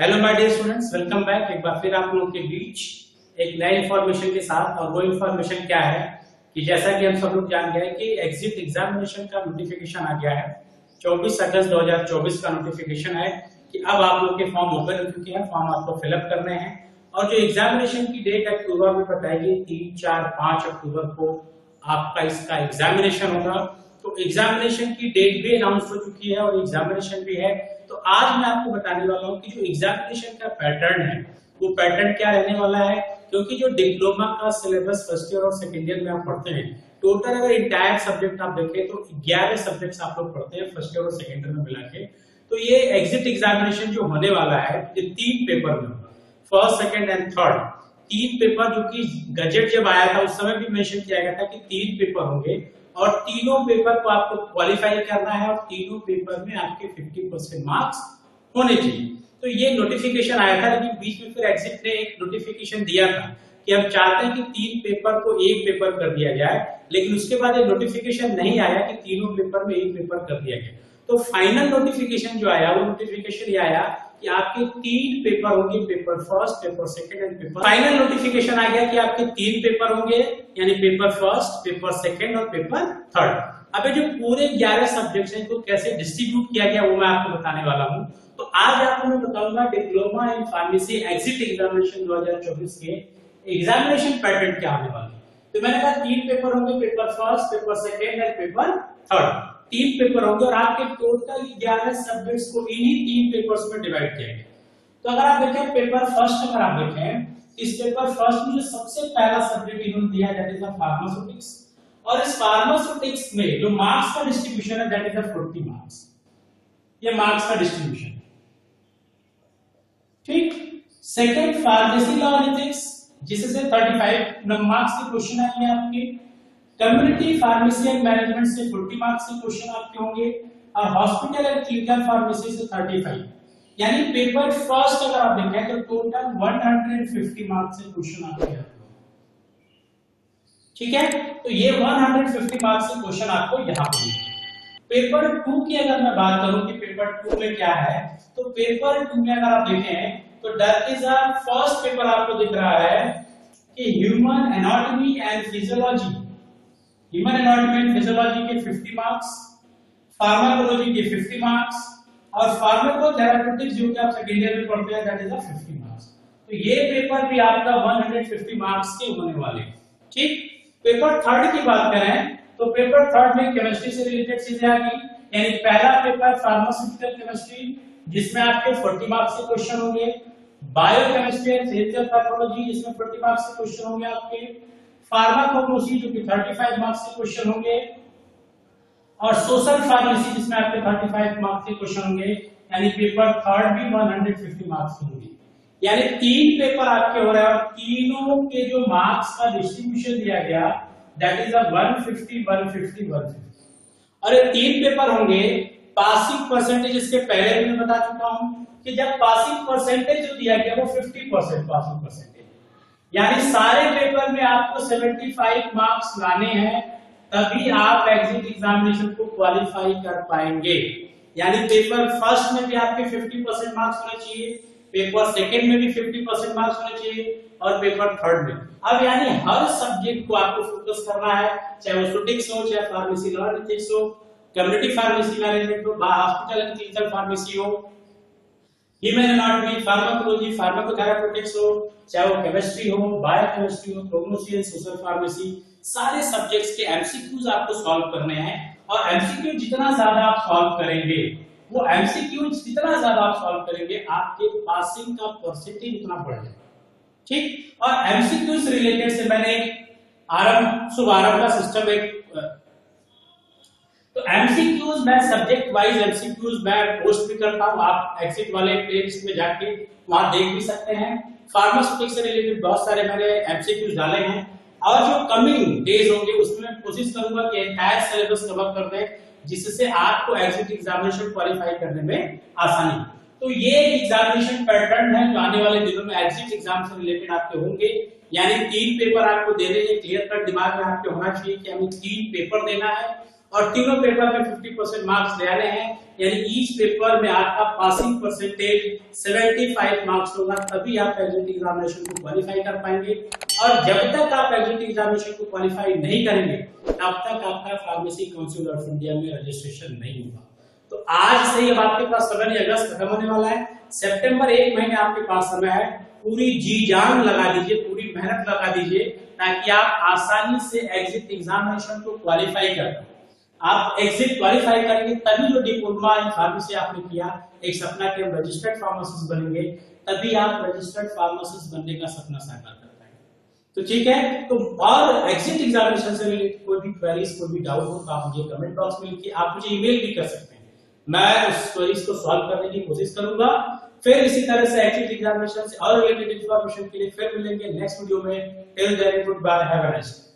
Hello my dear students, welcome back. एक बार फिर आप लोगों के बीच एक नए इंफॉर्मेशन के साथ। और वो इंफॉर्मेशन क्या है कि जैसा कि हम सब लोग जान गए कि एग्जिट एग्जामिनेशन का नोटिफिकेशन आ गया है। 24 अगस्त 2024 का नोटिफिकेशन है कि अब आप लोग के फॉर्म ओपन हो चुके हैं, फॉर्म आपको फिलअप करने हैं। और जो एग्जामिनेशन की डेट अक्टूबर में बताएगी 3, 4, 5 अक्टूबर को आपका इसका एग्जामिनेशन होगा। तो एग्जामिनेशन की डेट भी अनाउंस हो चुकी है और एग्जामिनेशन भी है। तो आज मैं आपको बताने वाला हूं कि जो एग्जामिनेशन का पैटर्न है वो पैटर्न क्या रहने वाला है। क्योंकि जो डिप्लोमा का सिलेबस फर्स्ट ईयर और सेकेंड ईयर में आप पढ़ते हैं, टोटल अगर इंटायर सब्जेक्ट आप देखें तो 11 सब्जेक्ट्स आप लोग पढ़ते हैं फर्स्ट ईयर और सेकेंड ईयर में मिला के। तो ये एग्जिट एग्जामिनेशन जो होने वाला है ये 3 पेपर में होगा, first, second and third. 3 paper, जो कि गजेट जब आया था उस समय भी मेंशन किया गया था कि 3 पेपर होंगे और तीनों पेपर को आपको क्वालिफाई करना है और तीनों पेपर में आपके 50% मार्क्स होने चाहिए। तो ये नोटिफिकेशन आया था, लेकिन बीच में फिर एग्जिट ने एक नोटिफिकेशन दिया था कि हम चाहते हैं कि 3 पेपर को 1 पेपर कर दिया जाए, लेकिन उसके बाद ये नोटिफिकेशन नहीं आया कि तीनों पेपर में 1 पेपर कर दिया गया। तो फाइनल नोटिफिकेशन जो आया वो नोटिफिकेशन ये आया कि आपके 3 पेपर होंगे, paper first, paper second and paper. Final notification आ गया कि आपके 3 पेपर होंगे, यानी पेपर फर्स्ट, पेपर सेकंड और पेपर थर्ड। अब जो पूरे 11 सब्जेक्ट्स हैं तो कैसे डिस्ट्रीब्यूट किया गया वो मैं आपको बताने वाला हूं। तो आज आपको मैं बताऊंगा diploma in pharmacy exit examination 2024 के एग्जामिनेशन पैटर्न क्या आने वाले। तो मैंने कहा 3 पेपर होंगे, paper first, paper second and paper third. 3 paper होंगे और आपके टोटल 11 सब्जेक्ट्स को इन्हीं 3 पेपर्स में डिवाइड किया गया। तो अगर आप देखें पेपर फर्स्ट, अगर आप देखें इस पेपर फर्स्ट में जो सबसे पहला सब्जेक्ट इन्होंने दिया दैट इज फार्मास्यूटिक्स। और इस फार्मास्यूटिक्स में जो मार्क्स का डिस्ट्रीब्यूशन है दैट इज 40 मार्क्स। ये मार्क्स का डिस्ट्रीब्यूशन, ठीक। Second pharmacy law and ethics, जिससे 35 मार्क्स के क्वेश्चन आएंगे आपके। कम्युनिटी फार्मेसी एंड मैनेजमेंट से 40 मार्क्स के क्वेश्चन आपके होंगे और हॉस्पिटल एंड क्लिनिकल फार्मेसी से 35। यानी पेपर फर्स्ट अगर आप देखें तो टोटल 150 मार्क्स के क्वेश्चन आपके हैं, ठीक है। तो ये 150 मार्क्स के क्वेश्चन आपको यहां पर मिलेंगे। पेपर 2 की अगर मैं बात करूं कि पेपर 2 में क्या है, तो पेपर 2 में अगर आप देखें तो that is a first paper आपको दिख रहा है कि human anatomy and physiology. Human anatomy and physiology के 50 मार्क्स, फार्माकोलॉजी के 50 मार्क्स और फार्माकोथेराप्यूटिक्स जो कि आप सेकेंड ईयर में पढ़ते हैं दैट इज 50 मार्क्स। तो ये पेपर भी आपका 150 मार्क्स के होने वाले हैं, ठीक। पेपर थर्ड की बात करें तो पेपर थर्ड में केमिस्ट्री से रिलेटेड चीजें आ गई। यानी पहला पेपर फार्मास्यूटिकल केमिस्ट्री जिसमें आपके 40 मार्क्स के क्वेश्चन होंगे, बायोकेमिस्ट्री एंड फिजिकल पैथोलॉजी जिसमें 40 मार्क्स के क्वेश्चन होंगे आपके, फार्माकोग्नोसी जो कि 35 मार्क्स के क्वेश्चन होंगे और सोशल फार्मेसी जिसमें आपके 35 मार्क्स के क्वेश्चन होंगे। यानी पेपर थर्ड भी 150 मार्क्स के होंगे। यानी 3 पेपर आपके हो रहे हैं और तीनों के जो मार्क्स का डिस्ट्रीब्यूशन दिया गया दैट इज 150 150 150। और ये 3 पेपर होंगे। पासिंग परसेंटेज इसके पहले भी मैं बता चुका हूं कि जब पासिंग परसेंटेज जो दिया गया वो 50% पासिंग परसेंटेज, यानी सारे पेपर में आपको 75 मार्क्स लाने हैं तभी आप एग्जिट एग्जामिनेशन को क्वालिफाई कर पाएंगे। यानी पेपर फर्स्ट में भी आपके 50% मार्क्स होने चाहिए, पेपर सेकंड में भी 50% मार्क्स होने चाहिए और पेपर थर्ड में। अब यानी हर सब्जेक्ट को आपको फोकस करना है, चाहे वो स्टैटिस्टिक्स हो, चाहे फार्मेसी लॉ एंड एथिक्स हो, कम्युनिटी फार्मेसी मैनेजमेंट हो, हॉस्पिटल एंड क्लिनिकल फार्मेसी हो, ह्यूमन एनाटॉमी, फार्माकोलॉजी, फार्माकोथेराप्यूटिक्स हो, चाहे वो केमिस्ट्री हो, बायोकेमिस्ट्री हो, कोग्नोसी एंड सोशल फार्मेसी, सारे सब्जेक्ट्स के एमसीक्यूज आपको सॉल्व करने हैं। और एमसीक्यू जितना ज्यादा आप सॉल्व करेंगे, वो एमसीक्यू जितना ज्यादा आप सॉल्व करेंगे आपके पासिंग का परसेंटेज उतना बढ़ जाएगा, ठीक। और एमसीक्यू से रिलेटेड से मैंने शुभारंभ का सिस्टम एक तो एमसीक्यूज मैं सब्जेक्ट वाइज एमसीक्यूज मैं पोस्ट भी करता हूं, आप एग्जिट वाले प्लेलिस्ट में जाके वहां देख भी सकते हैं। फार्मास्यूटिक्स से रिलेटेड बहुत सारे मैंने एमसीक्यूज डाले हैं और जो कमिंग डेज होंगे उसमें मैं कोशिश करूंगा कि एंटायर सिलेबस कवर कर दें जिससे आपको एग्जिट एग्जामिनेशन क्वालिफाई करने में आसानी हो। तो ये एग्जामिनेशन पैटर्न है जो आने वाले दिनों में एग्जिट एग्जाम से रिलेटेड आपके होंगे। यानी 3 पेपर आपको देने, क्लियर कट दिमाग में आपके होना चाहिए कि हमें 3 पेपर देना है और तीनों पेपर में 50% मार्क्स ले आने हैं, यानी ईच पेपर में आपका पासिंग परसेंटेज 75 मार्क्स होगा, तभी आप एग्जिट एग्जामिनेशन को क्वालिफाई कर पाएंगे। और जब तक आप एग्जिट एग्जामिनेशन को क्वालिफाई नहीं करेंगे तब तक आपका फार्मेसी काउंसिल ऑफ इंडिया में रजिस्ट्रेशन नहीं होगा। तो आज से अब आपके पास समय, अगस्त खत्म होने वाला है, सितंबर 1 महीने आपके पास समय है, पूरी जी जान लगा दीजिए, पूरी मेहनत लगा दीजिए, ताकि आप आसानी से एग्जिट एग्जामिनेशन को क्वालिफाई कर पाए। आप एग्जिट क्वालिफाई करेंगे तभी जो डिप्लोमा इन फार्मेसी आपने किया, एक सपना कि हम रजिस्टर्ड फार्मासिस्ट बनेंगे, तभी आप रजिस्टर्ड फार्मासिस्ट बनने का सपना साकार कर पाएंगे। तो ठीक है, तो और एग्जिट एग्जामिनेशन से रिलेटेड कोई भी क्वेरीज, कोई भी डाउट हो तो आप मुझे कमेंट बॉक्स में लिखिए, आप मुझे ईमेल भी कर सकते हैं, मैं उस क्वेरीज को सॉल्व करने की कोशिश करूंगा। फिर इसी तरह से एग्जिट एग्जामिनेशन से और रिलेटेड इंफॉर्मेशन के लिए फिर मिलेंगे नेक्स्ट वीडियो में। Till then goodbye, have a nice day.